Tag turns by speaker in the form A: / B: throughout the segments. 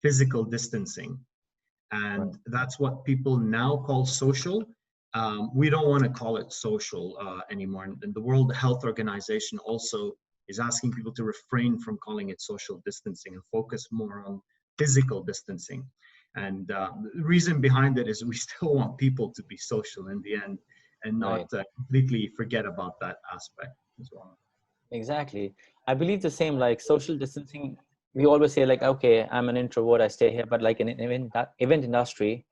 A: physical distancing. And that's what people now call social. We don't want to call it social anymore. And the World Health Organization also is asking people to refrain from calling it social distancing and focus more on physical distancing. And the reason behind it is we still want people to be social in the end and not completely forget about that aspect as well.
B: Exactly. I believe the same, like social distancing, we always say like, okay, I'm an introvert, I stay here. But like in an event industry,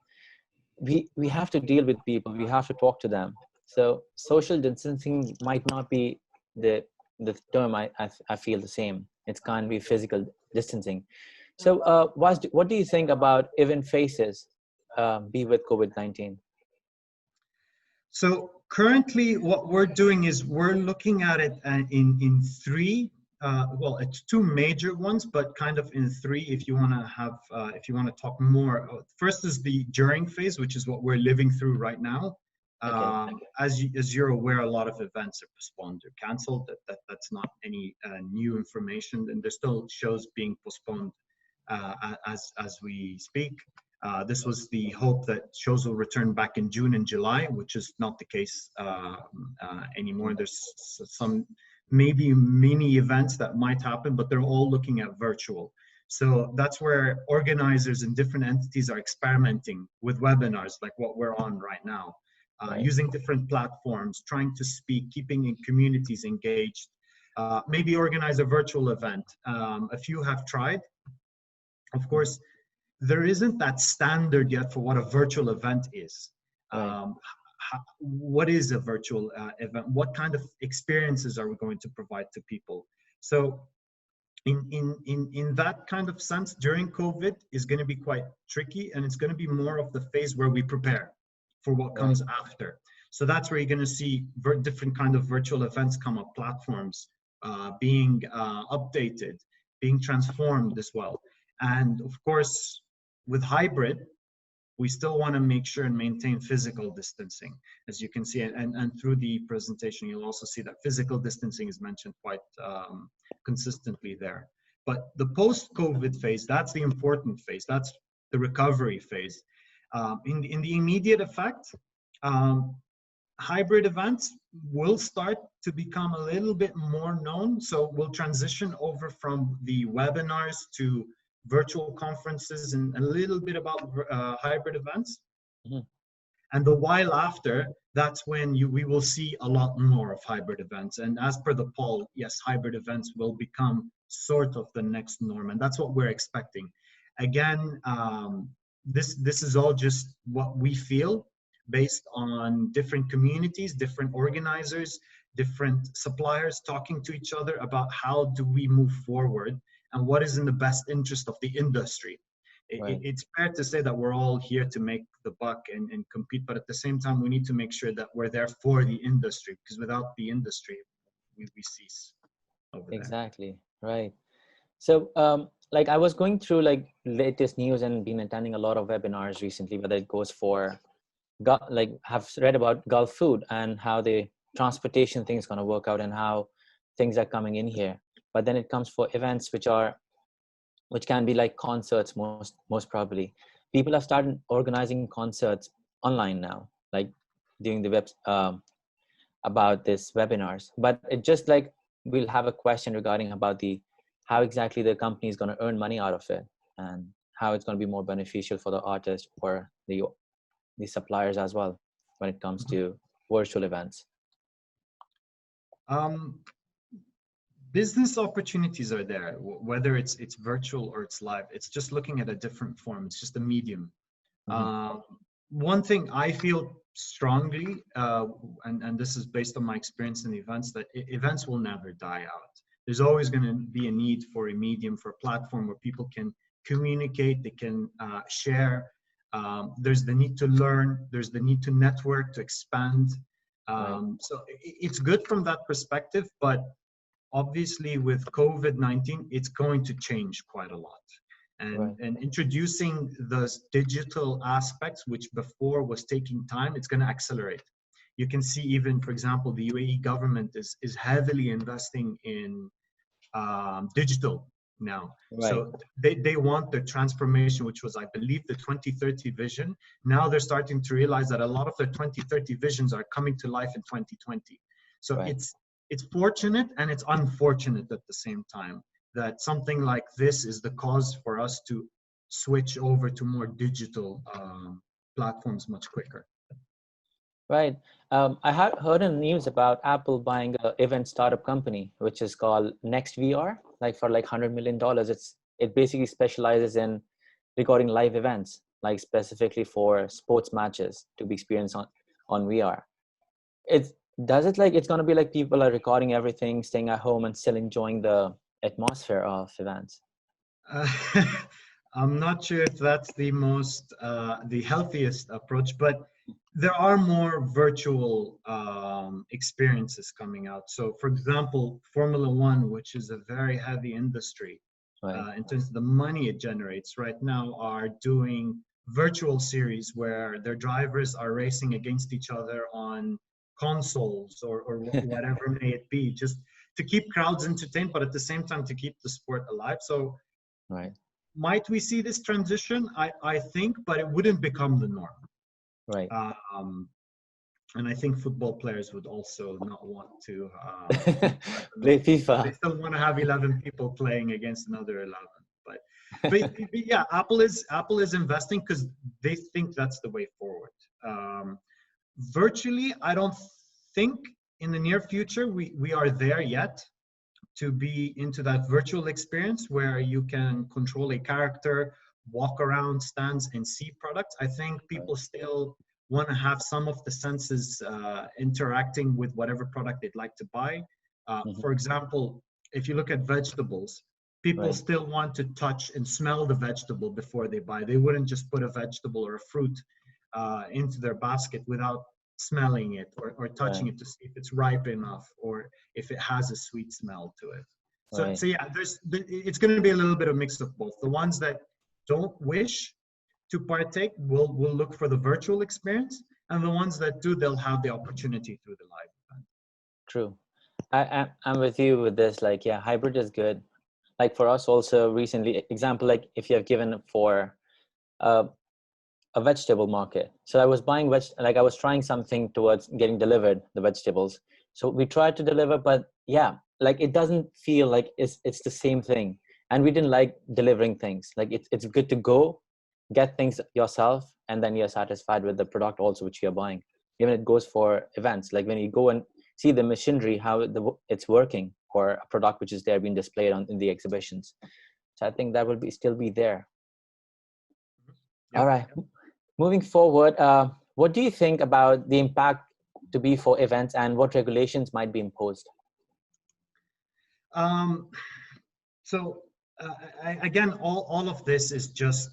B: we have to deal with people, we have to talk to them. So social distancing might not be the term. I feel the same. It can't be physical distancing. So what do you think about event phases be with COVID-19?
A: So currently what we're doing is we're looking at it in three, well, it's two major ones, but kind of in three if you want to have, if you want to talk more. First is the during phase, which is what we're living through right now. As you're aware, a lot of events are postponed or canceled. That's not any new information, and there's still shows being postponed as we speak. This was the hope that shows will return back in June and July, which is not the case anymore. There's some maybe mini events that might happen, but they're all looking at virtual. So that's where organizers and different entities are experimenting with webinars like what we're on right now, using different platforms, trying to speak, keeping in communities engaged, maybe organize a virtual event. A few have tried. Of course, there isn't that standard yet for what a virtual event is. What is a virtual event? What kind of experiences are we going to provide to people? So in that kind of sense, during COVID is going to be quite tricky, and it's going to be more of the phase where we prepare for what comes after. So that's where you're going to see different kind of virtual events come up, platforms being updated, being transformed as well. And of course, with hybrid, we still want to make sure and maintain physical distancing, as you can see, and through the presentation, you'll also see that physical distancing is mentioned quite consistently there. But the post-COVID phase, that's the important phase. That's the recovery phase. In the immediate effect, hybrid events will start to become a little bit more known. So we'll transition over from the webinars to virtual conferences and a little bit about hybrid events. And the while after, that's when we will see a lot more of hybrid events. And as per the poll, yes, hybrid events will become sort of the next norm. And that's what we're expecting. Again, this is all just what we feel based on different communities, different organizers, different suppliers talking to each other about how do we move forward and what is in the best interest of the industry. It's fair to say that we're all here to make the buck and compete, but at the same time, we need to make sure that we're there for the industry, because without the industry, we cease over there.
B: Exactly, right. So like I was going through like latest news and been attending a lot of webinars recently, whether it goes for, like have read about Gulf food and how the transportation thing is going to work out and how things are coming in here. But then it comes for events which can be like concerts most probably. People have started organizing concerts online now, like doing the web about this webinars. But it just like we'll have a question regarding about how exactly the company is going to earn money out of it and how it's going to be more beneficial for the artist or the suppliers as well when it comes to virtual events.
A: Business opportunities are there, whether it's virtual or it's live. It's just looking at a different form. It's just a medium. One thing I feel strongly, and this is based on my experience in events, that events will never die out. There's always going to be a need for a medium, for a platform where people can communicate, they can share. There's the need to learn, there's the need to network, to expand. So it's good from that perspective, but obviously with COVID-19, it's going to change quite a lot. And introducing those digital aspects, which before was taking time, it's going to accelerate. You can see even, for example, the UAE government is heavily investing in digital now.
B: Right.
A: So they want their transformation, which was, I believe, the 2030 vision. Now they're starting to realize that a lot of their 2030 visions are coming to life in 2020. So
B: Right.
A: it's fortunate and it's unfortunate at the same time that something like this is the cause for us to switch over to more digital platforms much quicker.
B: Right. I had heard in the news about Apple buying an event startup company, which is called NextVR, like for like $100 million. It basically specializes in recording live events, like specifically for sports matches to be experienced on VR. Does it like it's going to be like people are recording everything, staying at home and still enjoying the atmosphere of events?
A: I'm not sure if that's the most the healthiest approach, but there are more virtual experiences coming out. So, for example, Formula One, which is a very heavy industry
B: Right.
A: in terms of the money it generates, right now are doing virtual series where their drivers are racing against each other on consoles or whatever may it be, just to keep crowds entertained, but at the same time to keep the sport alive. So,
B: Right.
A: might we see this transition? I think, but it wouldn't become the norm.
B: Right.
A: And I think football players would also not want to
B: Play
A: they
B: FIFA.
A: still want to have 11 people playing against another 11. But yeah, Apple is investing because they think that's the way forward. Virtually, I don't think in the near future we are there yet to be into that virtual experience where you can control a character, walk around stands and see products. I think people still want to have some of the senses interacting with whatever product they'd like to buy. For example, if you look at vegetables, people
B: Right.
A: still want to touch and smell the vegetable before they buy. They wouldn't just put a vegetable or a fruit into their basket without smelling it or touching
B: Right.
A: it to see if it's ripe enough or if it has a sweet smell to it. So,
B: Right.
A: so yeah, it's going to be a little bit of mix of both. The ones that don't wish to partake will look for the virtual experience, and the ones that do, they'll have the opportunity through the live event.
B: True. I'm with you with this. Like, yeah, hybrid is good. Like for us also recently, example, like if you have given for a vegetable market. So I was buying I was trying something towards getting delivered the vegetables. So we tried to deliver, but yeah, like it doesn't feel like it's the same thing. And we didn't like delivering things. Like it's good to go get things yourself, and then you're satisfied with the product also which you're buying. Even it goes for events, like when you go and see the machinery, how it's working for a product which is there being displayed in the exhibitions. So I think that will still be there.
A: Yeah.
B: All right. Moving forward, what do you think about the impact to be for events and what regulations might be imposed?
A: Again, all of this is just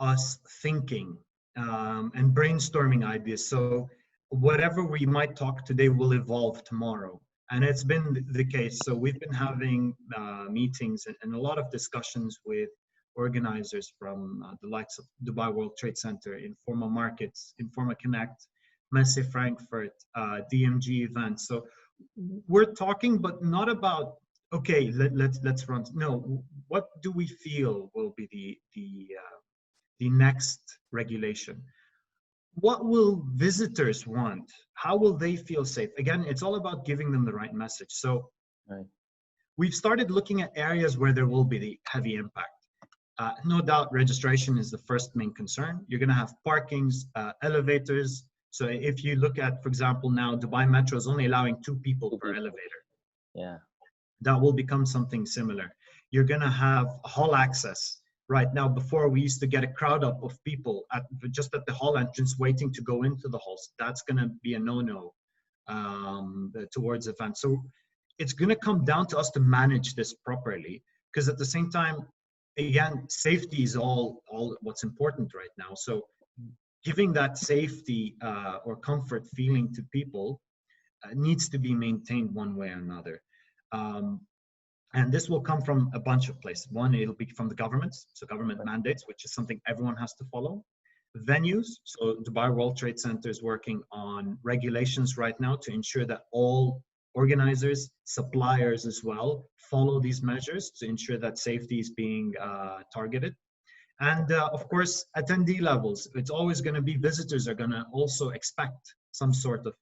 A: us thinking and brainstorming ideas. So whatever we might talk today will evolve tomorrow. And it's been the case. So we've been having meetings and a lot of discussions with organizers from the likes of Dubai World Trade Center, Informa Markets, Informa Connect, Messe Frankfurt, DMG events. So we're talking, but not about, okay, let's run. No, what do we feel will be the next regulation? What will visitors want? How will they feel safe? Again, it's all about giving them the right message. So we've started looking at areas where there will be the heavy impact. No doubt registration is the first main concern. You're going to have parkings, elevators. So if you look at, for example, now Dubai Metro is only allowing 2 people per elevator.
B: Yeah.
A: That will become something similar. You're going to have hall access. Right now, before we used to get a crowd up of people just at the hall entrance waiting to go into the halls. That's going to be a no-no towards events. So it's going to come down to us to manage this properly, because at the same time, again, safety is all what's important right now. So giving that safety or comfort feeling to people needs to be maintained one way or another. And this will come from a bunch of places. One, it'll be from the governments, so government mandates, which is something everyone has to follow. Venues, so Dubai World Trade Center is working on regulations right now to ensure that all organizers, suppliers as well, follow these measures to ensure that safety is being targeted. And of course, attendee levels, it's always going to be, visitors are going to also expect some sort of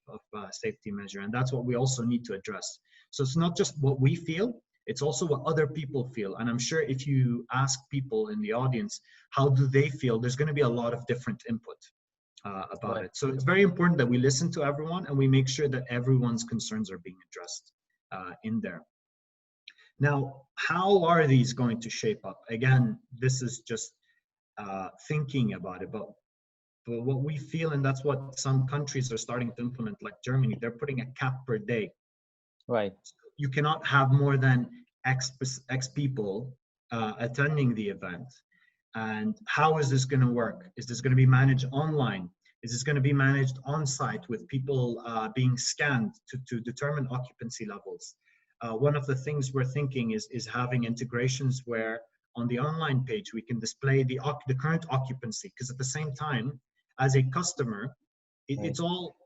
A: safety measure. And that's what we also need to address. So it's not just what we feel, it's also what other people feel. And I'm sure if you ask people in the audience, how do they feel, there's going to be a lot of different input about it. So it's very important that we listen to everyone and we make sure that everyone's concerns are being addressed in there. Now, how are these going to shape up? Again, this is just thinking about it, but what we feel, and that's what some countries are starting to implement, like Germany, they're putting a cap per day.
B: Right.
A: You cannot have more than X people attending the event. And how is this going to work? Is this going to be managed online? Is this going to be managed on site with people being scanned to determine occupancy levels? One of the things we're thinking is having integrations where on the online page we can display the current occupancy, because at the same time, as a customer, it's all,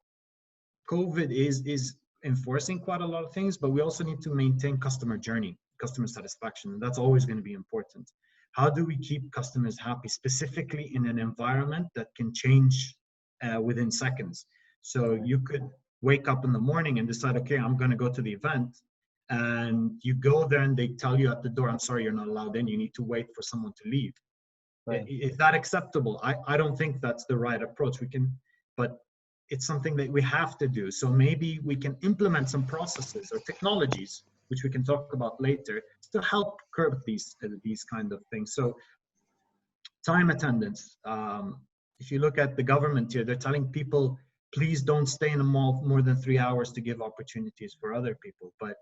A: COVID is enforcing quite a lot of things, but we also need to maintain customer journey, customer satisfaction, and that's always going to be important. How do we keep customers happy, specifically in an environment that can change within seconds? So you could wake up in the morning and decide, okay, I'm going to go to the event, and you go there and they tell you at the door, I'm sorry, you're not allowed in, you need to wait for someone to leave. Right. Is that acceptable? I don't think that's the right approach. We can, but it's something that we have to do. So maybe we can implement some processes or technologies, which we can talk about later, to help curb these kind of things. So time attendance. If you look at the government here, they're telling people, please don't stay in a mall more than 3 hours to give opportunities for other people. But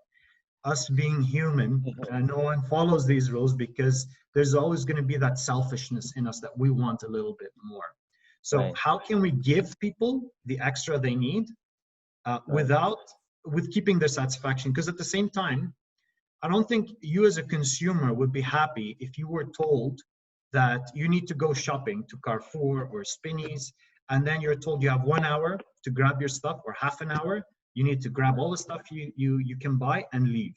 A: us being human, no one follows these rules because there's always going to be that selfishness in us that we want a little bit more. So how can we give people the extra they need with keeping their satisfaction? Because at the same time, I don't think you as a consumer would be happy if you were told that you need to go shopping to Carrefour or Spinneys, and then you're told you have 1 hour to grab your stuff, or half an hour. You need to grab all the stuff you can buy and leave.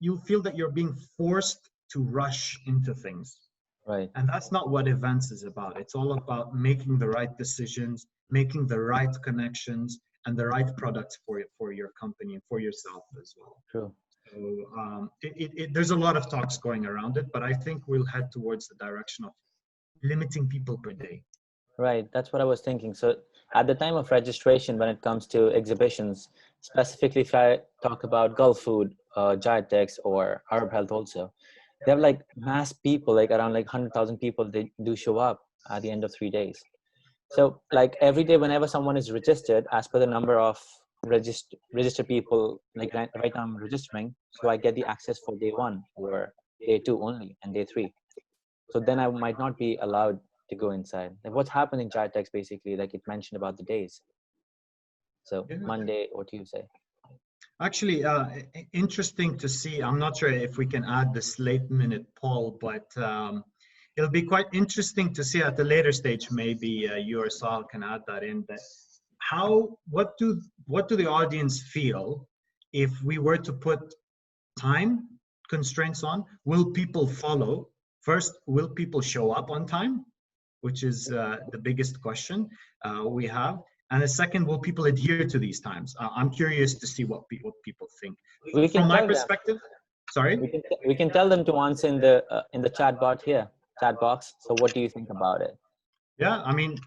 A: You'll feel that you're being forced to rush into things. Right. And that's not what events is about. It's all about making the right decisions, making the right connections, and the right products for your company and for yourself as well. True. So there's a lot of talks going around it, but I think we'll head towards the direction of limiting people per day.
B: Right, that's what I was thinking. So at the time of registration, when it comes to exhibitions, specifically if I talk about Gulf Food, GITEX, or Arab Health also, they have like mass people, like around like 100,000 people, they do show up at the end of 3 days. So like every day, whenever someone is registered, as per the number of registered people, like right now I'm registering, so I get the access for day 1 or day 2 only and day 3. So then I might not be allowed to go inside. Like what's happened in GITEX, basically, like it mentioned about the days. So Monday or Tuesday.
A: Actually, interesting to see. I'm not sure if we can add this late minute poll, but it'll be quite interesting to see at the later stage. Maybe you or Sal can add that in. That what do the audience feel if we were to put time constraints on? Will people follow? First, will people show up on time? Which is the biggest question we have. And the second, will people adhere to these times? I'm curious to see what people think. From my perspective, sorry?
B: We can tell them to answer in the chat box here, chat box. So what do you think about it?
A: Yeah, I mean,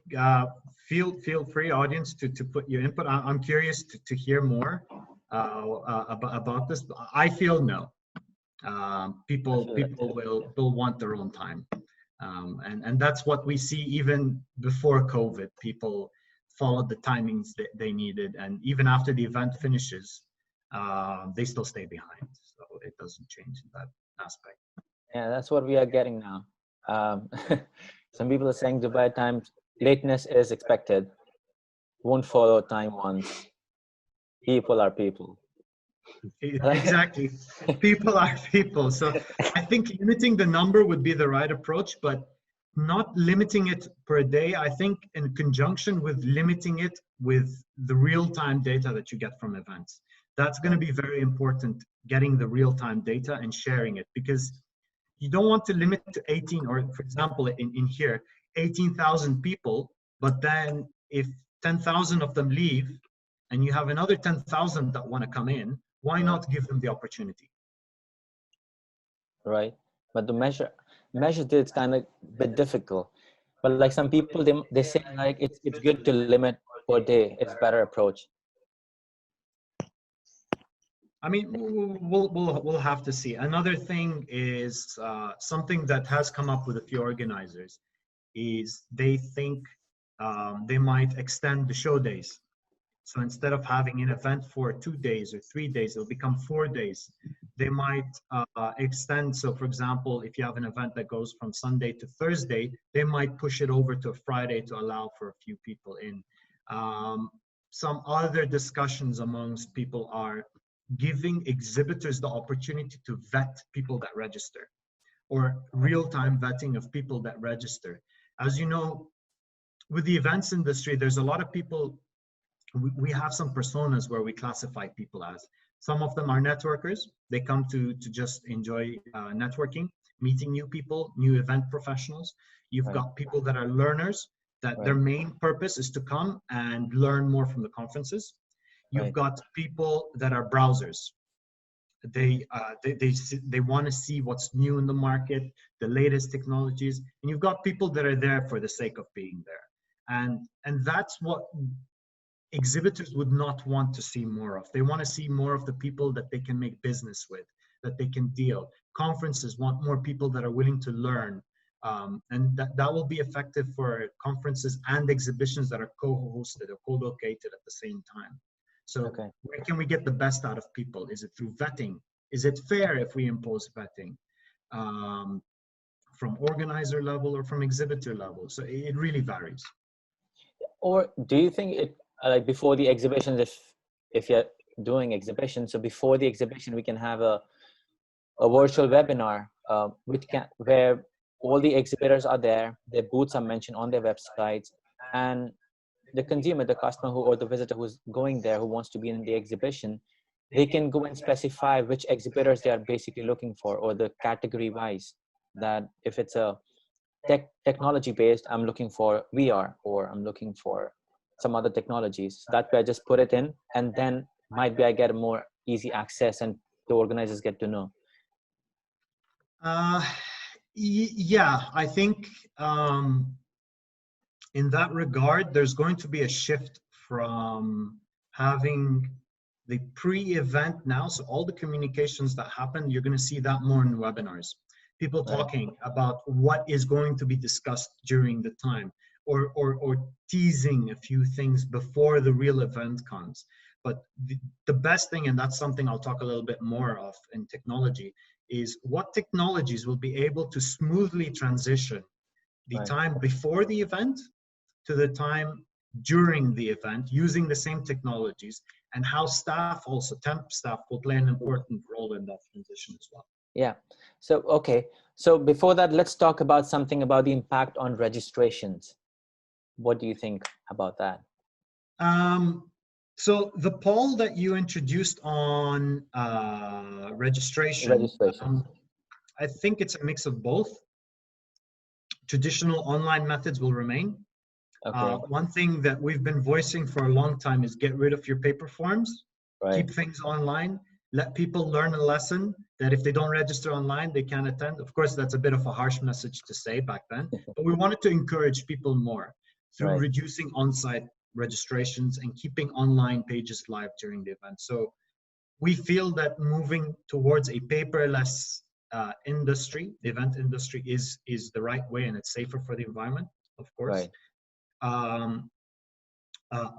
A: feel free, audience, to put your input. I'm curious to hear more about this. I feel no. People will want their own time. And that's what we see even before COVID. People followed the timings that they needed, and even after the event finishes, they still stay behind. So it doesn't change in that aspect.
B: Yeah, that's what we are getting now. Some people are saying Dubai times lateness is expected. Won't follow time once. People are people.
A: Exactly. People are people. So I think limiting the number would be the right approach, but not limiting it per day. I think in conjunction with limiting it with the real-time data that you get from events. That's going to be very important, getting the real-time data and sharing it, because you don't want to limit to 18, or for example, in here, 18,000 people, but then if 10,000 of them leave and you have another 10,000 that want to come in, why not give them the opportunity?
B: Right. But to measure it's kind of a bit difficult. But like some people, they say like it's good to limit per day. It's better approach.
A: I mean, we'll have to see. Another thing is something that has come up with a few organizers is they think they might extend the show days. So instead of having an event for 2 days or 3 days, it'll become 4 days. They might extend. So for example, if you have an event that goes from Sunday to Thursday, they might push it over to a Friday to allow for a few people in. Some other discussions amongst people are giving exhibitors the opportunity to vet people that register, or real-time vetting of people that register. As you know, with the events industry, there's a lot of people. We have some personas where we classify people as. Some of them are networkers. They come to just enjoy networking, meeting new people, new event professionals. You've got people that are learners, that their main purpose is to come and learn more from the conferences. You've got people that are browsers. They want to see what's new in the market, the latest technologies. And you've got people that are there for the sake of being there. And that's what exhibitors would not want to see more of. They want to see more of the people that they can make business with, that they can deal. Conferences want more people that are willing to learn. And that will be effective for conferences and exhibitions that are co-hosted or co-located at the same time. So where can we get the best out of people? Is it through vetting? Is it fair if we impose vetting from organizer level or from exhibitor level? So it really varies.
B: Or do you think it, like before the exhibitions, if you're doing exhibitions, so before the exhibition we can have a virtual webinar where all the exhibitors are there, their booths are mentioned on their websites, and the consumer, the customer or the visitor who's going there, who wants to be in the exhibition, they can go and specify which exhibitors they are basically looking for, or the category wise, that if it's a technology based, I'm looking for VR, or I'm looking for some other technologies. That way I just put it in, and then might be I get more easy access and the organizers get to know.
A: Yeah, I think in that regard, there's going to be a shift from having the pre-event now. So all the communications that happen, you're going to see that more in webinars. People talking about what is going to be discussed during the time, or teasing a few things before the real event comes. But the best thing, and that's something I'll talk a little bit more of in technology, is what technologies will be able to smoothly transition the time before the event to the time during the event using the same technologies, and how staff, also temp staff, will play an important role in that transition as well.
B: Yeah. So, okay. So before that, let's talk about something about the impact on registrations. What do you think about that?
A: So the poll that you introduced on registration, I think it's a mix of both. Traditional online methods will remain. One thing that we've been voicing for a long time is get rid of your paper forms, keep things online, let people learn a lesson that if they don't register online, they can't attend. Of course, that's a bit of a harsh message to say back then, but we wanted to encourage people more through reducing on-site registrations and keeping online pages live during the event. So we feel that moving towards a paperless industry, the event industry, is the right way, and it's safer for the environment, of course.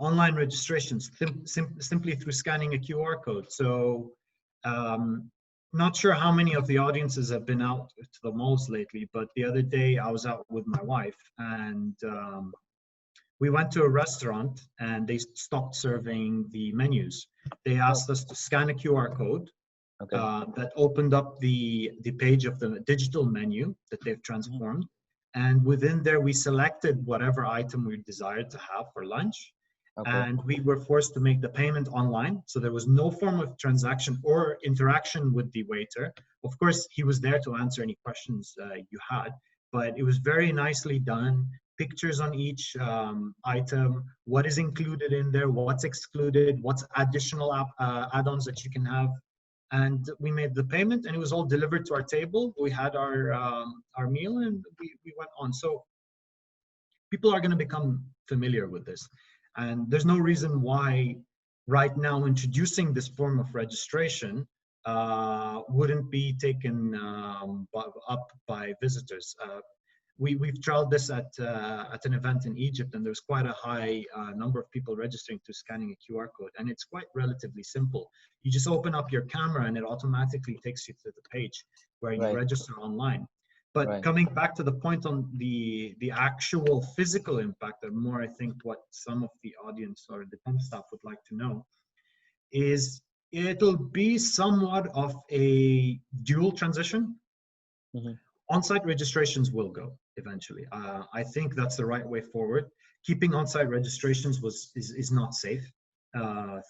A: Online registrations simply through scanning a QR code. So not sure how many of the audiences have been out to the malls lately, but the other day I was out with my wife, and we went to a restaurant and they stopped serving the menus. They asked us to scan a QR code that opened up the page of the digital menu that they've transformed. And within there, we selected whatever item we desired to have for lunch.
B: Okay.
A: and we were forced to make the payment online. So there was no form of transaction or interaction with the waiter. Of course, he was there to answer any questions you had, but it was very nicely done. Pictures on each item, what is included in there, what's excluded, what's additional add-ons that you can have. And we made the payment, and it was all delivered to our table. We had our meal, and we went on. So people are going to become familiar with this. And there's no reason why right now introducing this form of registration wouldn't be taken up by visitors. We've trialed this at an event in Egypt, and there's quite a high number of people registering to scanning a QR code, and it's quite relatively simple. You just open up your camera and it automatically takes you to the page where you register online. But coming back to the point on the actual physical impact, and more I think what some of the audience or the tent staff would like to know, is it'll be somewhat of a dual transition. Mm-hmm. On-site registrations will go eventually. I think that's the right way forward. Keeping on-site registrations is not safe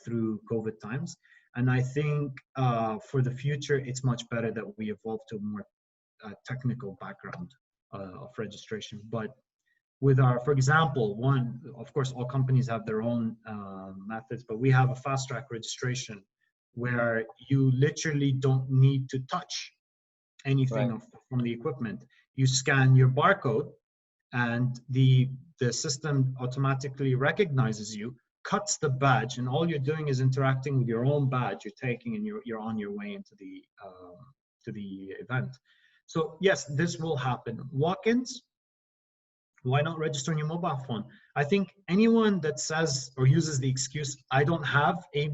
A: through COVID times. And I think for the future, it's much better that we evolve to a more technical background of registration. But with our, for example, one, of course, all companies have their own methods, but we have a fast track registration where you literally don't need to touch anything from the equipment. You scan your barcode, and the system automatically recognizes you, cuts the badge, and all you're doing is interacting with your own badge you're taking, and you're on your way into the event. So yes, this will happen. Walk-ins, why not register on your mobile phone? I think anyone that says or uses the excuse, I don't have a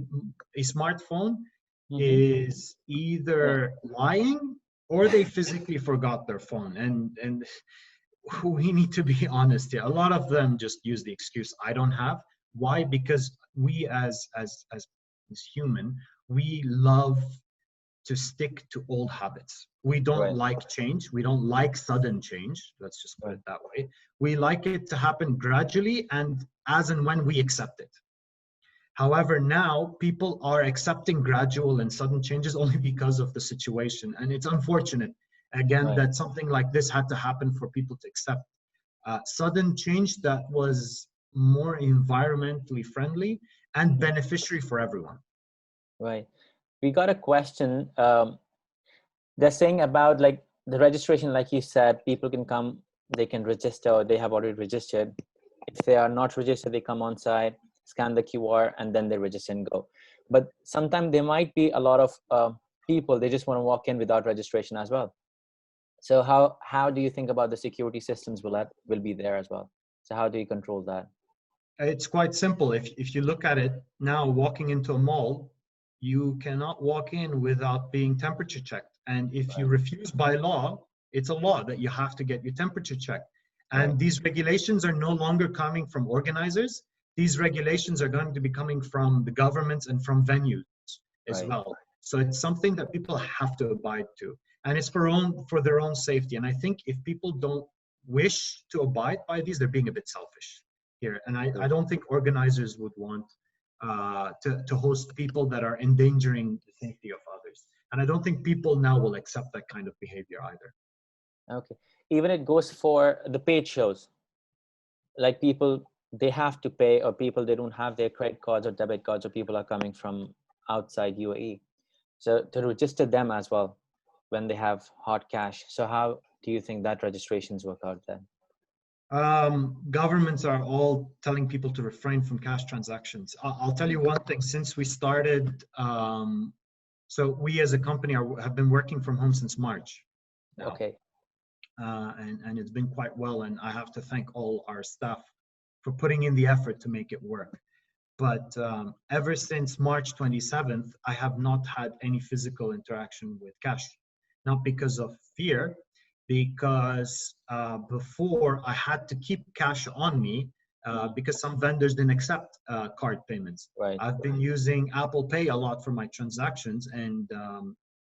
A: smartphone, is either lying or they physically forgot their phone. And we need to be honest here. A lot of them just use the excuse, I don't have. Why? Because we as human, we love to stick to old habits. We don't like change. We don't like sudden change. Let's just put it that way. We like it to happen gradually and as and when we accept it. However, now people are accepting gradual and sudden changes only because of the situation. And it's unfortunate, again, that something like this had to happen for people to accept sudden change that was more environmentally friendly and beneficiary for everyone.
B: Right. We got a question. They're saying about like the registration, like you said, people can come, they can register, or they have already registered. If they are not registered, they come on site, scan the QR, and then they register and go. But sometimes there might be a lot of people, they just want to walk in without registration as well. So how do you think about the security systems will be there as well? So how do you control that?
A: It's quite simple. If you look at it now, walking into a mall, you cannot walk in without being temperature checked. And if you refuse by law, it's a law that you have to get your temperature checked. And these regulations are no longer coming from organizers. These regulations are going to be coming from the governments and from venues as well. So it's something that people have to abide to. And it's for their own safety. And I think if people don't wish to abide by these, they're being a bit selfish here. And I don't think organizers would want to host people that are endangering the safety of others. And I don't think people now will accept that kind of behavior either.
B: Okay. Even it goes for the paid shows. Like people, they have to pay, or people, they don't have their credit cards or debit cards, or people are coming from outside UAE. So to register them as well when they have hard cash. So how do you think that registrations work out then?
A: Governments are all telling people to refrain from cash transactions. I'll tell you one thing, since we started, so we as a company have been working from home since March now.
B: Okay.
A: And it's been quite well, and I have to thank all our staff for putting in the effort to make it work. But ever since March 27th, I have not had any physical interaction with cash, not because of fear, because before I had to keep cash on me because some vendors didn't accept card payments. I've been using Apple Pay a lot for my transactions, and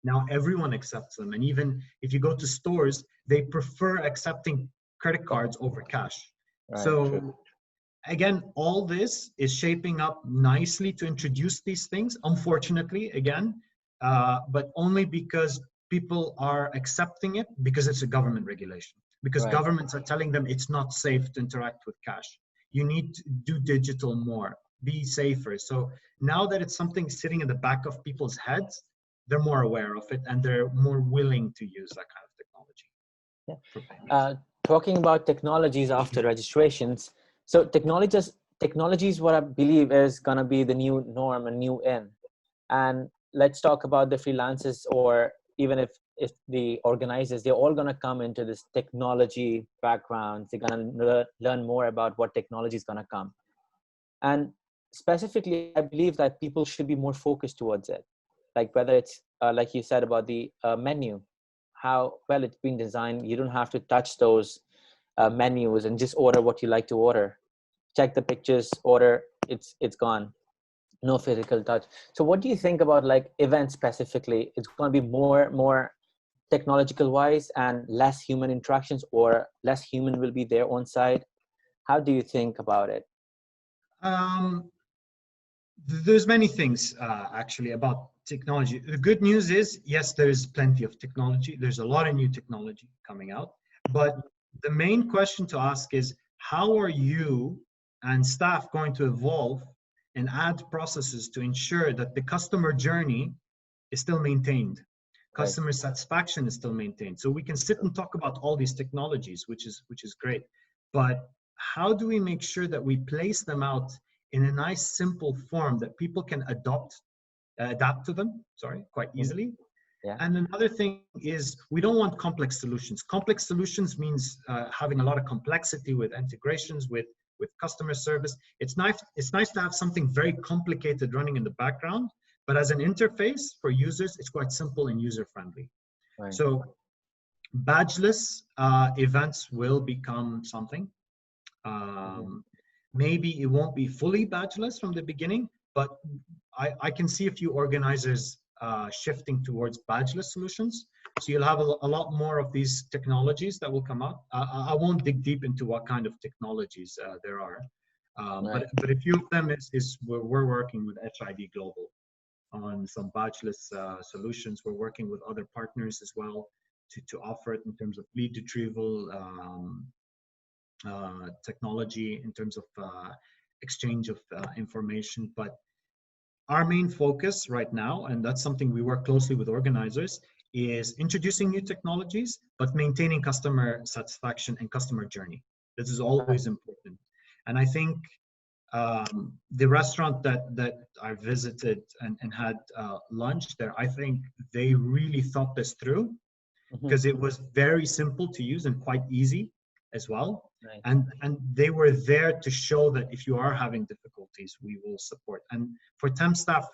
A: now everyone accepts them. And even if you go to stores, they prefer accepting credit cards over cash. So again, all this is shaping up nicely to introduce these things, unfortunately, again, but only because people are accepting it because it's a government regulation, because
B: Right.
A: governments are telling them it's not safe to interact with cash. You need to do digital more, be safer. So now that it's something sitting in the back of people's heads, they're more aware of it and they're more willing to use that kind of technology.
B: Yeah.
A: For payments.
B: Talking about technologies after registrations, so technologies what I believe is going to be the new norm and new in. And let's talk about the freelancers, or even if the organizers, they're all going to come into this technology background. They're going to learn more about what technology is going to come. And specifically, I believe that people should be more focused towards it. Like whether it's, like you said about the menu, how well it's been designed. You don't have to touch those menus and just order what you like to order. Check the pictures, order, it's gone. No physical touch. So what do you think about like events specifically? It's going to be more technological wise and less human interactions, or less human will be there on site? How do you think about it?
A: There's many things actually about technology. The good news is, yes, there's plenty of technology. There's a lot of new technology coming out. But the main question to ask is, how are you and staff going to evolve and add processes to ensure that the customer journey is still maintained?
B: Right.
A: Customer satisfaction is still maintained. So we can sit and talk about all these technologies, which is great. But how do we make sure that we place them out in a nice, simple form that people can adapt to them, quite easily?
B: Yeah.
A: And another thing is, we don't want complex solutions. Complex solutions means having a lot of complexity with integrations, with customer service. It's nice to have something very complicated running in the background, but as an interface for users, it's quite simple and user-friendly.
B: Right.
A: So badgeless events will become something. Maybe it won't be fully badgeless from the beginning, but I can see a few organizers shifting towards badgeless solutions. So you'll have a lot more of these technologies that will come out. I won't dig deep into what kind of technologies there are,
B: Right.
A: but a few of them is we're working with HID Global on some badgeless solutions. We're working with other partners as well to offer it in terms of lead retrieval, technology, in terms of exchange of information. But our main focus right now, and that's something we work closely with organizers, is introducing new technologies, but maintaining customer satisfaction and customer journey. This is always important. And I think the restaurant that I visited and had lunch there, I think they really thought this through, because it was very simple to use and quite easy as well.
B: Right.
A: And they were there to show that if you are having difficulties, we will support. And for temp staff,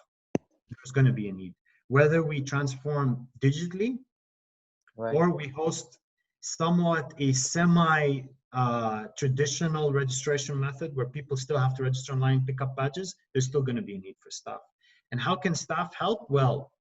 A: there's going to be a need. Whether we transform digitally,
B: Right.
A: or we host somewhat a semi traditional registration method where people still have to register online, pick up badges, there's still going to be a need for staff. And how can staff help? Well,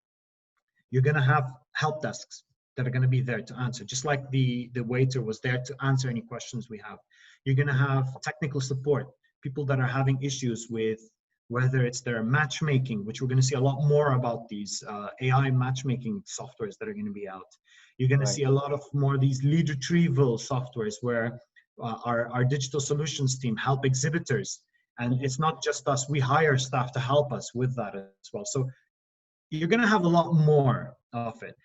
A: you're going to have help desks that are going to be there to answer, just like the waiter was there to answer any questions we have. You're going to have technical support, people that are having issues with whether it's their matchmaking, which we're going to see a lot more about these AI matchmaking softwares that are going to be out. You're going to see a lot of more of these lead retrieval softwares where our digital solutions team help exhibitors. And it's not just us, we hire staff to help us with that as well. So you're going to have a lot more of it.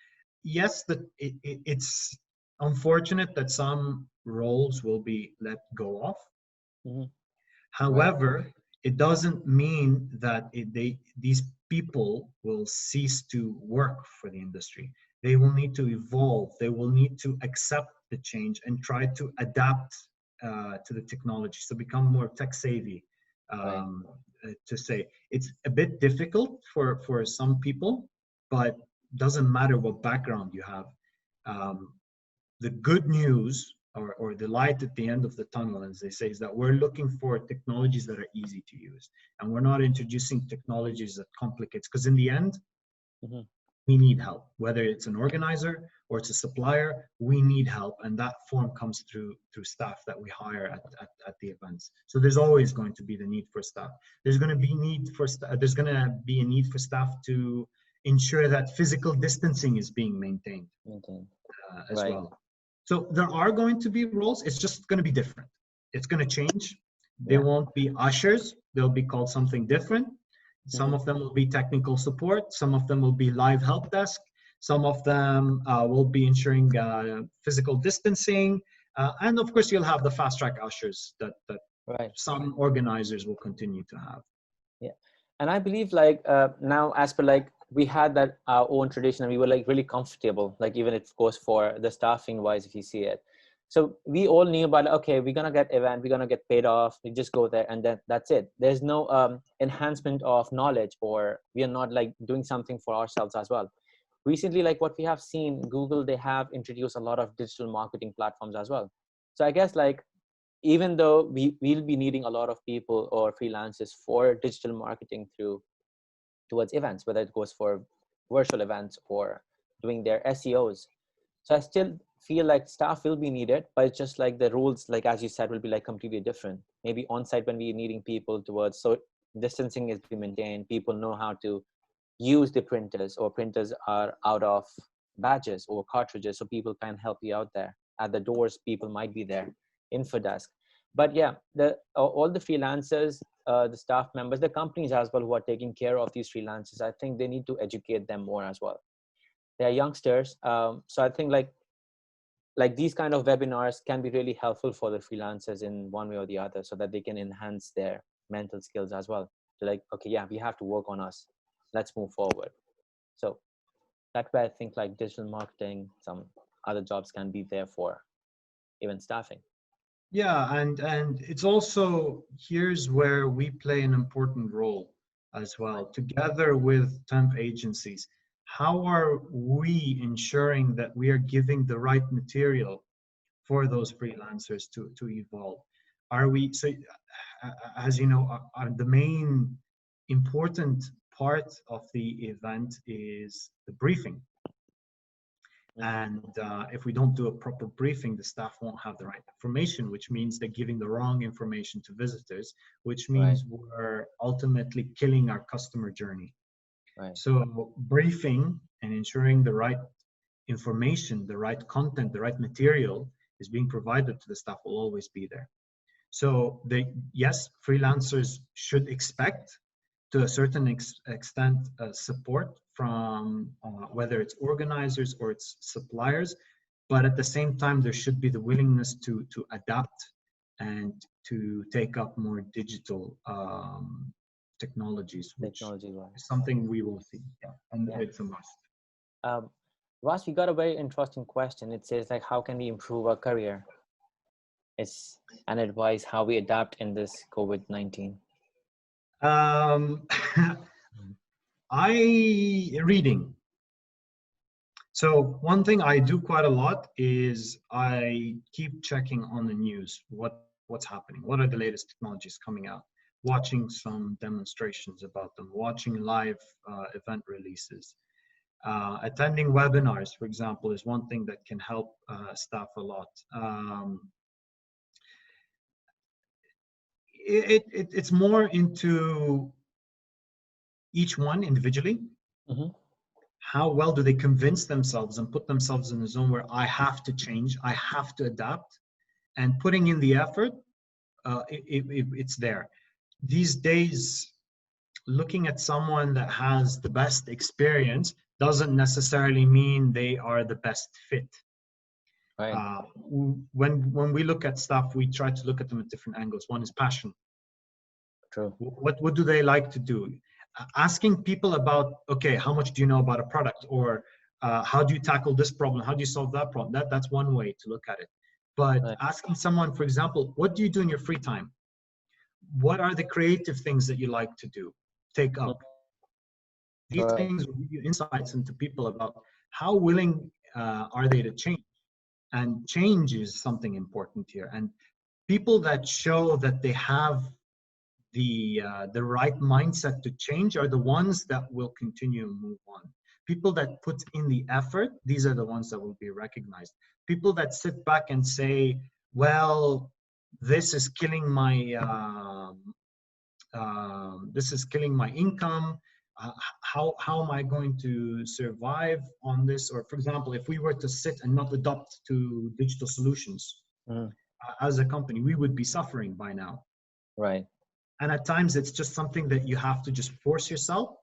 A: Yes, that it's unfortunate that some roles will be let go of. However, it doesn't mean that these people will cease to work for the industry. They will need to evolve. They will need to accept the change and try to adapt to the technology, so become more tech savvy. To say it's a bit difficult for some people, but doesn't matter what background you have. The good news, or the light at the end of the tunnel, as they say, is that we're looking for technologies that are easy to use, and we're not introducing technologies that complicates, because in the end, we need help. Whether it's an organizer or it's a supplier, we need help, and that form comes through staff that we hire at the events. So there's always going to be the need for staff. There's going to be there's going to be a need for staff to ensure that physical distancing is being maintained as well. So there are going to be roles. It's just going to be different. It's going to change. They won't be ushers. They'll be called something different. Some of them will be technical support. Some of them will be live help desk. Some of them will be ensuring physical distancing. And of course, you'll have the fast track ushers that some organizers will continue to have.
B: Yeah. And I believe like now, as per like, we had that our own tradition and we were like really comfortable, like even if it goes for the staffing wise, if you see it. So we all knew about, okay, we're going to get event, we're going to get paid off. We just go there and then that's it. There's no enhancement of knowledge, or we are not like doing something for ourselves as well. Recently, like what we have seen, Google, they have introduced a lot of digital marketing platforms as well. So I guess like, even though we'll be needing a lot of people or freelancers for digital marketing towards events, whether it goes for virtual events or doing their SEOs. So I still feel like staff will be needed, but it's just like the rules, like as you said, will be like completely different. Maybe on site when we're needing people towards, so distancing is being maintained, people know how to use the printers, or printers are out of badges or cartridges, so people can help you out there. At the doors, people might be there, info desk. But yeah, all the freelancers, the staff members, the companies as well who are taking care of these freelancers, I think they need to educate them more as well. They are youngsters, so I think like these kind of webinars can be really helpful for the freelancers in one way or the other, so that they can enhance their mental skills as well. So like, okay, yeah, we have to work on us. Let's move forward. So that way I think like digital marketing, some other jobs can be there for even staffing.
A: Yeah, and it's also, here's where we play an important role as well, together with temp agencies. How are we ensuring that we are giving the right material for those freelancers to evolve? Are we, so as you know, the main important part of the event is the briefing. And if we don't do a proper briefing, the staff won't have the right information, which means they're giving the wrong information to visitors, which means we're ultimately killing our customer journey. So briefing and ensuring the right information, the right content, the right material is being provided to the staff will always be there. So yes, freelancers should expect to a certain extent support from whether it's organizers or it's suppliers, but at the same time there should be the willingness to adapt and to take up more digital technologies, which is something we will see. And it's a must.
B: Ross, we got a very interesting question. It says like, how can we improve our career? It's an advice how we adapt in this COVID-19.
A: Reading. So one thing I do quite a lot is I keep checking on the news, what's happening, what are the latest technologies coming out, watching some demonstrations about them, watching live event releases. Attending webinars, for example, is one thing that can help staff a lot. It's more into each one individually. How well do they convince themselves and put themselves in a zone where I have to change, I have to adapt, and putting in the effort, it's there. These days, looking at someone that has the best experience doesn't necessarily mean they are the best fit. When we look at stuff, we try to look at them at different angles. One is passion.
B: True.
A: What do they like to do? Asking people about, okay, how much do you know about a product, or how do you tackle this problem? How do you solve that problem? That's one way to look at it. But asking someone, for example, what do you do in your free time? What are the creative things that you like to do? Take up. These things will give you insights into people about how willing are they to change. And change is something important here. And people that show that they have the right mindset to change are the ones that will continue to move on. People that put in the effort, these are the ones that will be recognized. People that sit back and say, well, this is killing my income. How am I going to survive on this? Or for example, if we were to sit and not adopt to digital solutions as a company, we would be suffering by now.
B: Right.
A: And at times it's just something that you have to just force yourself.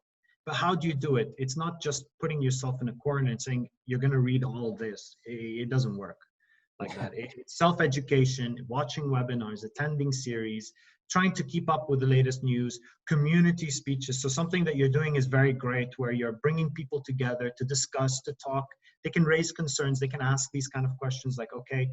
A: But how do you do it? It's not just putting yourself in a corner and saying, you're going to read all this. It doesn't work like that. It's self-education, watching webinars, attending series, trying to keep up with the latest news, community speeches. So something that you're doing is very great, where you're bringing people together to discuss, to talk. They can raise concerns. They can ask these kind of questions like, okay,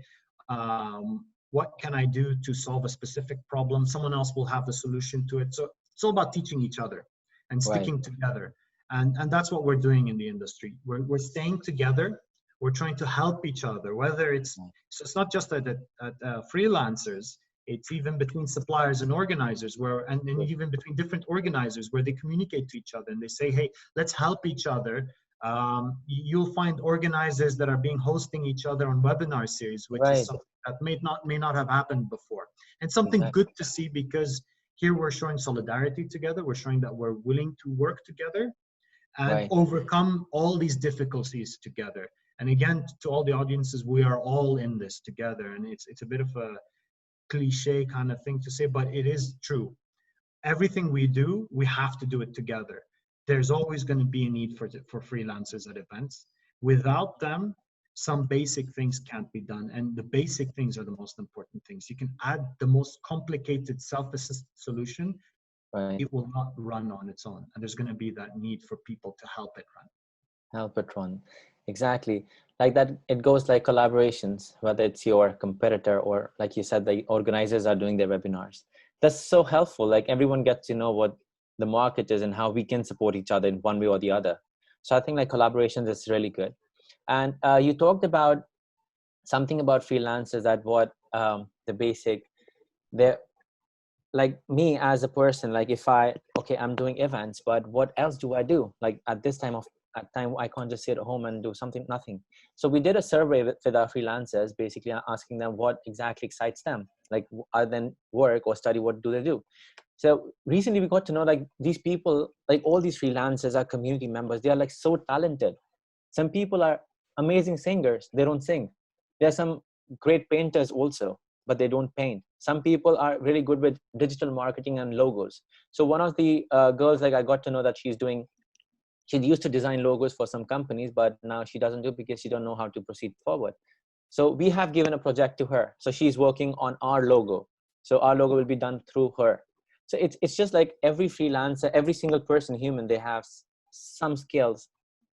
A: what can I do to solve a specific problem? Someone else will have the solution to it. So it's all about teaching each other and sticking together. And that's what we're doing in the industry. We're staying together. We're trying to help each other, whether so it's not just at freelancers, it's even between suppliers and organizers, and even between different organizers, where they communicate to each other and they say, hey, let's help each other. You'll find organizers that are hosting each other on webinar series, which is something that may not have happened before. And something good to see, because here we're showing solidarity together. We're showing that we're willing to work together and overcome all these difficulties together. And again, to all the audiences, we are all in this together. And it's a bit of a cliche kind of thing to say, but it is true. Everything we do, we have to do it together. There's always going to be a need for freelancers at events. Without them, some basic things can't be done. And the basic things are the most important things. You can add the most complicated self-assist solution. It will not run on its own. And there's going to be that need for people to help it run.
B: Help it run. Exactly. Like that, it goes like collaborations, whether it's your competitor or, like you said, the organizers are doing their webinars. That's so helpful. Like everyone gets to know what the market is and how we can support each other in one way or the other. So I think like collaborations is really good. And you talked about something about freelancers, that what the basic, they're like me as a person, like if I'm doing events, but what else do I do? Like at this time I can't just sit at home and do nothing. So we did a survey with our freelancers, basically asking them what exactly excites them, like other than work or study, what do they do? So recently we got to know like these people, like all these freelancers are community members. They are like so talented. Some people are amazing singers. They don't sing. There are some great painters also, but they don't paint. Some people are really good with digital marketing and logos. So one of the girls, like I got to know that she used to design logos for some companies, but now she doesn't do it because she don't know how to proceed forward. So we have given a project to her. So she's working on our logo. So our logo will be done through her. So it's just like every freelancer, every single person, human, they have some skills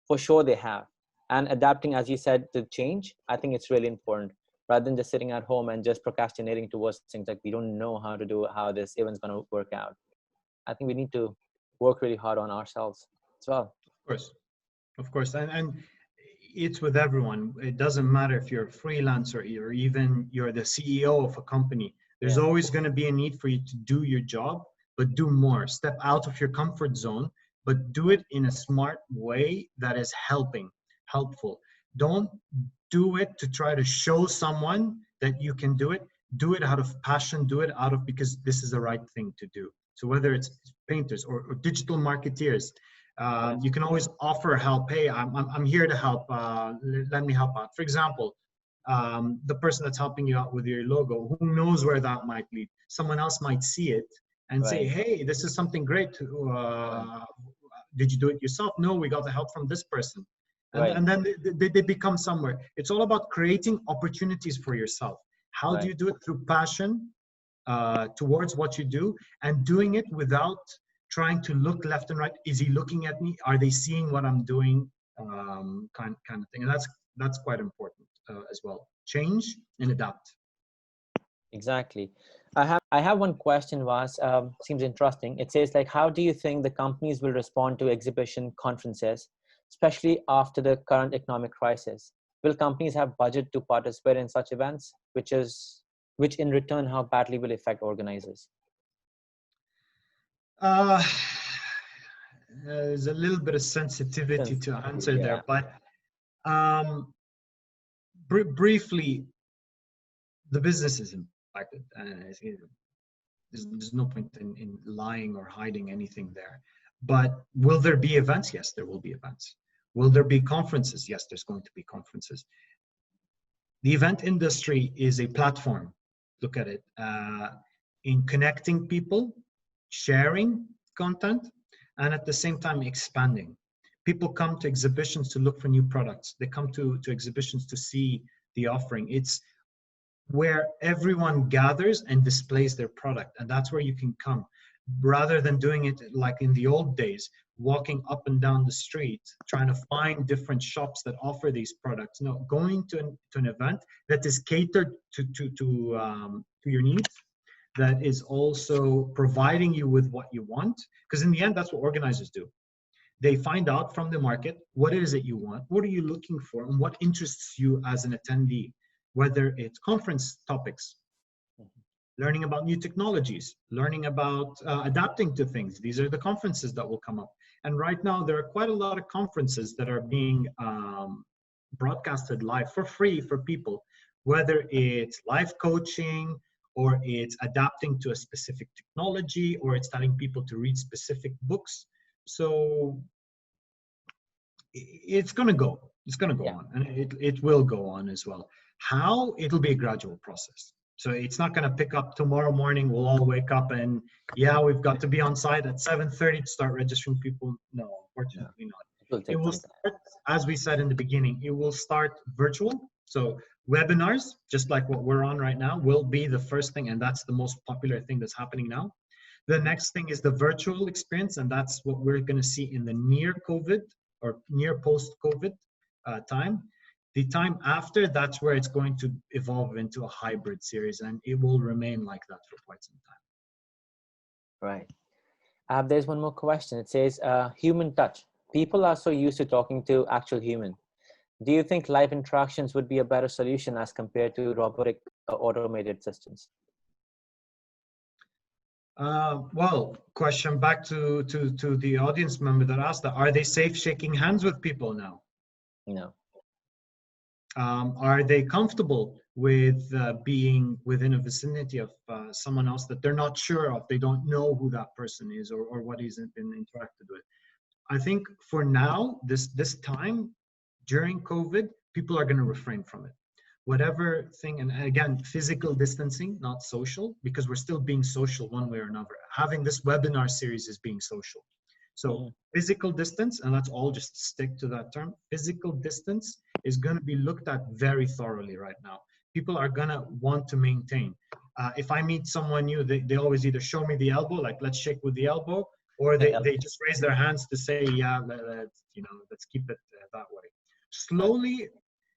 B: for sure they have. And adapting, as you said, to change, I think it's really important, rather than just sitting at home and just procrastinating towards things like we don't know how this event's going to work out. I think we need to work really hard on ourselves as well.
A: Of course. And it's with everyone. It doesn't matter if you're a freelancer or even you're the CEO of a company. There's always going to be a need for you to do your job, but do more. Step out of your comfort zone, but do it in a smart way that is helpful. Don't do it to try to show someone that you can do it. Do it out of passion. Do it out of because this is the right thing to do. So whether it's painters or digital marketeers, you can always offer help. Hey, I'm here to help. Let me help out. For example, the person that's helping you out with your logo, who knows where that might lead? Someone else might see it and say, hey, this is something great. Did you do it yourself? No, we got the help from this person. And then they become somewhere. It's all about creating opportunities for yourself. How do you do it? Through passion towards what you do, and doing it without trying to look left and right. Is he looking at me? Are they seeing what I'm doing? Kind of thing. And that's quite important as well. Change and adapt.
B: Exactly. I have one question, Vas. Seems interesting. It says like, how do you think the companies will respond to exhibition conferences, especially after the current economic crisis? Will companies have budget to participate in such events, which in return, how badly will affect organizers?
A: there's a little bit of sensitivity to answer there, but briefly, the business is impacted. There's no point in lying or hiding anything there. But will there be events? Yes, there will be events. Will there be conferences? Yes, there's going to be conferences. The event industry is a platform, look at it, in connecting people, sharing content, and at the same time expanding. People come to exhibitions to look for new products. They come to exhibitions to see the offering. It's where everyone gathers and displays their product, and that's where you can come. Rather than doing it like in the old days, walking up and down the street, trying to find different shops that offer these products. No, going to an event that is catered to your needs, that is also providing you with what you want. Because in the end, that's what organizers do. They find out from the market what it is that you want, what are you looking for, and what interests you as an attendee, whether it's conference topics, learning about new technologies, learning about adapting to things. These are the conferences that will come up. And right now, there are quite a lot of conferences that are being broadcasted live for free for people, whether it's live coaching, or it's adapting to a specific technology, or it's telling people to read specific books. So it's going to go. It's going to go on, and it will go on as well. How? It'll be a gradual process. So it's not going to pick up tomorrow morning. We'll all wake up and we've got to be on site at 7:30 to start registering people. No, unfortunately not. It will start, as we said in the beginning, it will start virtual. So webinars, just like what we're on right now, will be the first thing, and that's the most popular thing that's happening now. The next thing is the virtual experience, and that's what we're going to see in the near COVID or near post-COVID time. The time after, that's where it's going to evolve into a hybrid series, and it will remain like that for quite some time.
B: Right. There's one more question. It says, human touch. People are so used to talking to actual human. Do you think live interactions would be a better solution as compared to robotic automated systems?
A: Well, question back to the audience member that asked that. Are they safe shaking hands with people now?
B: No.
A: Are they comfortable with being within a vicinity of someone else that they're not sure of? They don't know who that person is or what he's been interacted with. I think for now, this time during COVID, people are going to refrain from it. Whatever thing, and again, physical distancing, not social, because we're still being social one way or another. Having this webinar series is being social. So physical distance, and let's all just stick to that term, physical distance is going to be looked at very thoroughly right now. People are going to want to maintain. If I meet someone new, they always either show me the elbow, like let's shake with the elbow, or they just raise their hands to say, yeah, let's keep it that way. Slowly,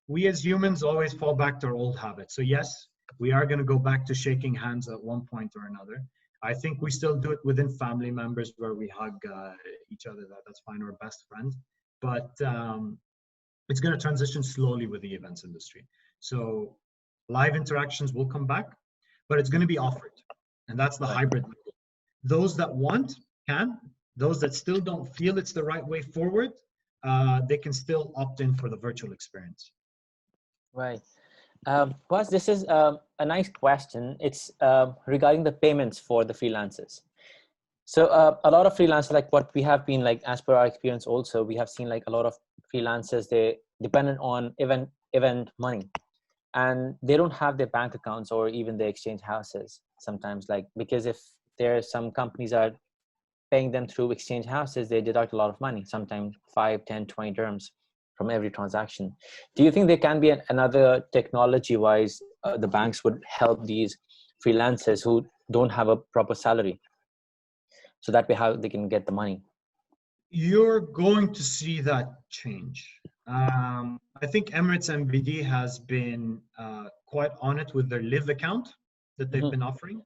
A: we as humans always fall back to our old habits. So yes, we are going to go back to shaking hands at one point or another. I think we still do it within family members where we hug each other. That's fine, or best friends. But it's going to transition slowly with the events industry. So live interactions will come back, but it's going to be offered. And that's the hybrid model. Those that want can. Those that still don't feel it's the right way forward, they can still opt in for the virtual experience.
B: Right. Boss, this is a nice question. It's regarding the payments for the freelancers. So a lot of freelancers, like what we have been like, as per our experience also, we have seen like a lot of freelancers, they dependent on event money, and they don't have their bank accounts or even the exchange houses sometimes, like, because if there are some companies are paying them through exchange houses, they deduct a lot of money, sometimes 5, 10, 20 dirhams from every transaction. Do you think there can be another technology-wise, the banks would help these freelancers who don't have a proper salary, so that way how they can get the money?
A: You're going to see that change. I think Emirates MBD has been quite on it with their Live account that they've been offering.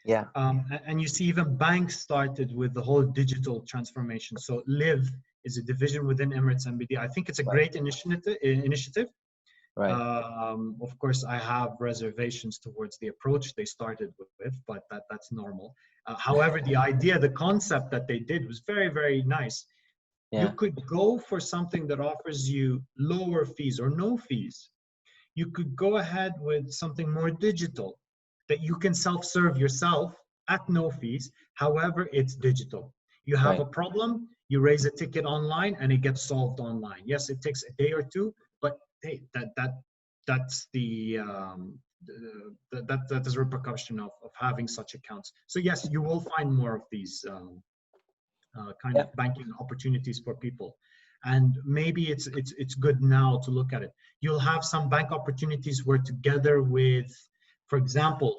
B: Yeah.
A: And you see even banks started with the whole digital transformation. So Live is a division within Emirates MBD. I think it's a great initiative.
B: Right.
A: Of course, I have reservations towards the approach they started with, but that's normal. However, the idea, the concept that they did was very, very nice. You
B: Yeah.
A: could go for something that offers you lower fees or no fees. You could go ahead with something more digital that you can self-serve yourself at no fees. However, it's digital. You have
B: Right.
A: a problem, you raise a ticket online and it gets solved online. Yes, it takes a day or two, but hey, that's that is a repercussion of having such accounts. So yes, you will find more of these kind
B: Yeah.
A: of banking opportunities for people. And maybe it's good now to look at it. You'll have some bank opportunities where together with, for example,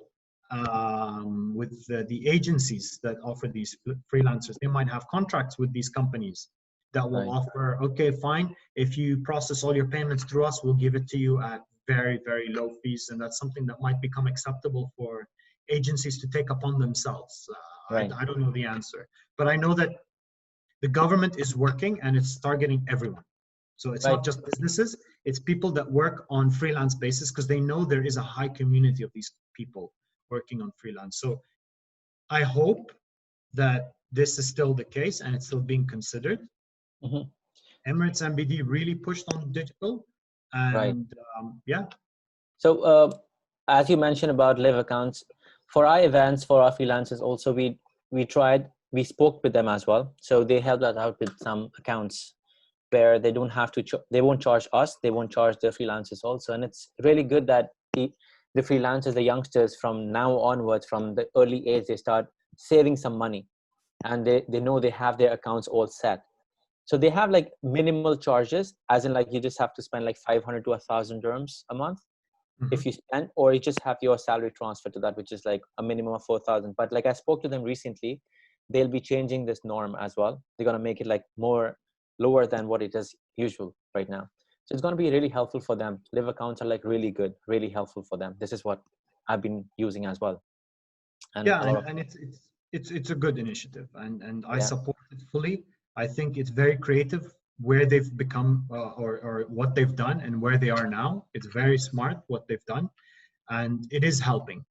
A: with the agencies that offer these freelancers, they might have contracts with these companies that will
B: Right.
A: offer, okay, fine, if you process all your payments through us, we'll give it to you at very, very low fees. And that's something that might become acceptable for agencies to take upon themselves.
B: Right.
A: I don't know the answer, but I know that the government is working and it's targeting everyone. So it's
B: Right.
A: not just businesses, it's people that work on freelance basis because they know there is a high community of these people working on freelance. So I hope that this is still the case and it's still being considered.
B: Mhm.
A: Emirates MBD really pushed on digital
B: Right.
A: and yeah.
B: So, as you mentioned about live accounts, for our events, for our freelancers, also we spoke with them as well. So they helped us out with some accounts where they don't have to, they won't charge us, they won't charge the freelancers also. And it's really good that the freelancers, the youngsters from now onwards, from the early age, they start saving some money and they know they have their accounts all set. So they have like minimal charges, as in like you just have to spend like 500 to 1,000 dirhams a month if you spend, or you just have your salary transfer to that, which is like a minimum of 4,000. But like I spoke to them recently, they'll be changing this norm as well. They're going to make it like more lower than what it is usual right now. So it's going to be really helpful for them. Live accounts are like really good, really helpful for them. This is what I've been using as well. And
A: Yeah,
B: a lot of,
A: and it's a good initiative, and I
B: yeah,
A: support it fully. I think it's very creative where they've become or what they've done and where they are now. It's very smart what they've done, and it is helping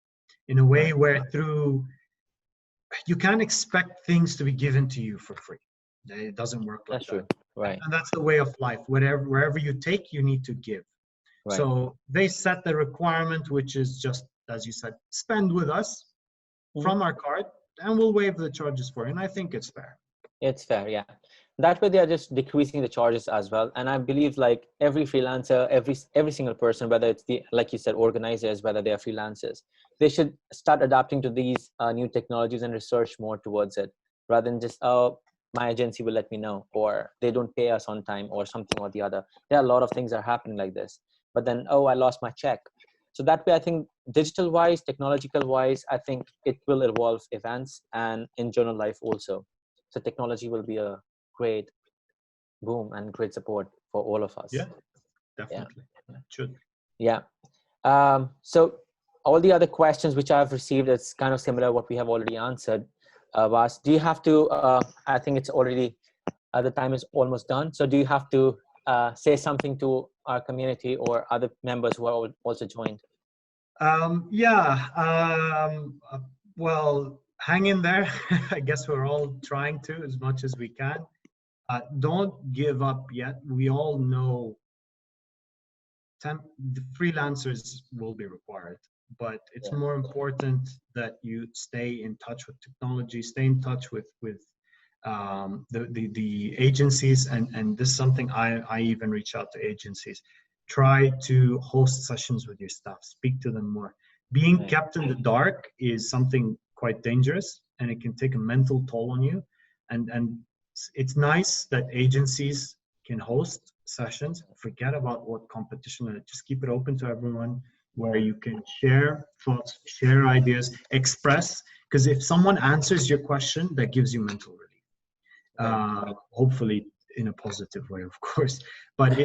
A: in a way
B: right.
A: where through you can't expect things to be given to you for free. It doesn't work like
B: That's
A: that,
B: true. Right.
A: and that's the way of life. Wherever you take, you need to give.
B: Right.
A: So they set the requirement, which is just as you said, spend with us
B: Mhm.
A: from our card and we'll waive the charges for you. And I think it's fair.
B: It's fair, yeah. That way they are just decreasing the charges as well. And I believe like every freelancer, every single person, whether it's the, like you said, organizers, whether they are freelancers, they should start adapting to these new technologies and research more towards it, rather than just, oh, my agency will let me know, or they don't pay us on time, or something or the other. There are a lot of things that are happening like this. But then, oh, I lost my check. So that way, I think digital wise, technological wise, I think it will evolve events and in general life also. So technology will be a great boom and great support for all of us.
A: Yeah,
B: Yeah.
A: definitely. It should.
B: Yeah. So all the other questions which I've received, it's kind of similar what we have already answered. Vas, do you have to, I think it's already, the time is almost done. So do you have to say something to our community or other members who are also joined?
A: Yeah. Well, hang in there. I guess we're all trying to as much as we can. Don't give up yet. We all know the freelancers will be required, but it's
B: Yeah.
A: more important that you stay in touch with technology, stay in touch with the agencies, and this is something I even reach out to agencies. Try to host sessions with your staff, speak to them more. Being
B: Right.
A: kept in the dark is something quite dangerous, and it can take a mental toll on you. And it's nice that agencies can host sessions. Forget about what competition, just keep it open to everyone, where you can share thoughts, share ideas, express. Because if someone answers your question, that gives you mental relief.
B: Right.
A: Hopefully in a positive way, of course. But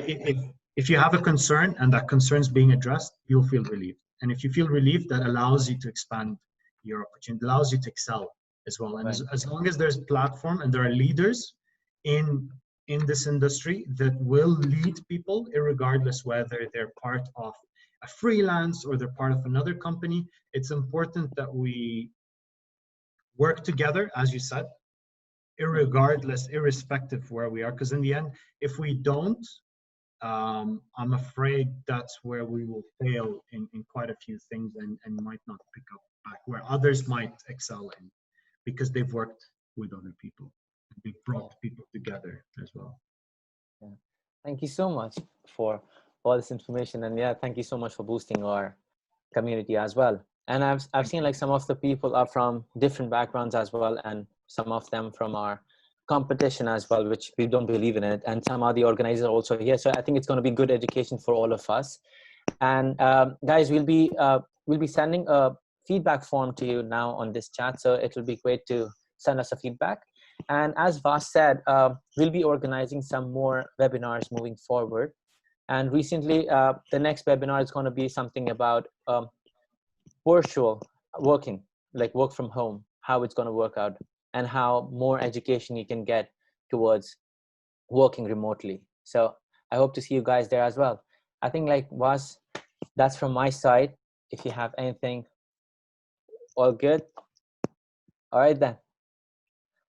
A: if you have a concern and that concern is being addressed, you'll feel relieved. And if you feel relieved, that allows you to expand your opportunity, allows you to excel as well. And
B: Right.
A: as long as there's platform and there are leaders in this industry that will lead people, regardless whether they're part of a freelance or they're part of another company, it's important that we work together, as you said, irrespective where we are, because in the end, if we don't, I'm afraid that's where we will fail in quite a few things and might not pick up back where others might excel in, because they've worked with other people. They've brought people together as well.
B: Yeah. Thank you so much for all this information, and yeah, thank you so much for boosting our community as well. And I've seen like some of the people are from different backgrounds as well, and some of them from our competition as well, which we don't believe in it, and some of the organizers are also here. So I think it's going to be good education for all of us. And guys, we'll be sending a feedback form to you now on this chat, so it will be great to send us a feedback. And as Vas said, we'll be organizing some more webinars moving forward. And recently, the next webinar is going to be something about virtual working, like work from home, how it's going to work out, and how more education you can get towards working remotely. So I hope to see you guys there as well. I think like Vas, that's from my side. If you have anything, all good. All right then.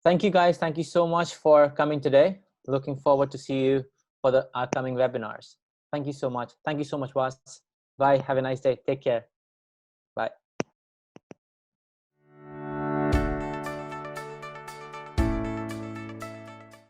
B: Thank you guys. Thank you so much for coming today. Looking forward to see you for the upcoming webinars. Thank you so much. Thank you so much, Vas. Bye. Have a nice day. Take care. Bye.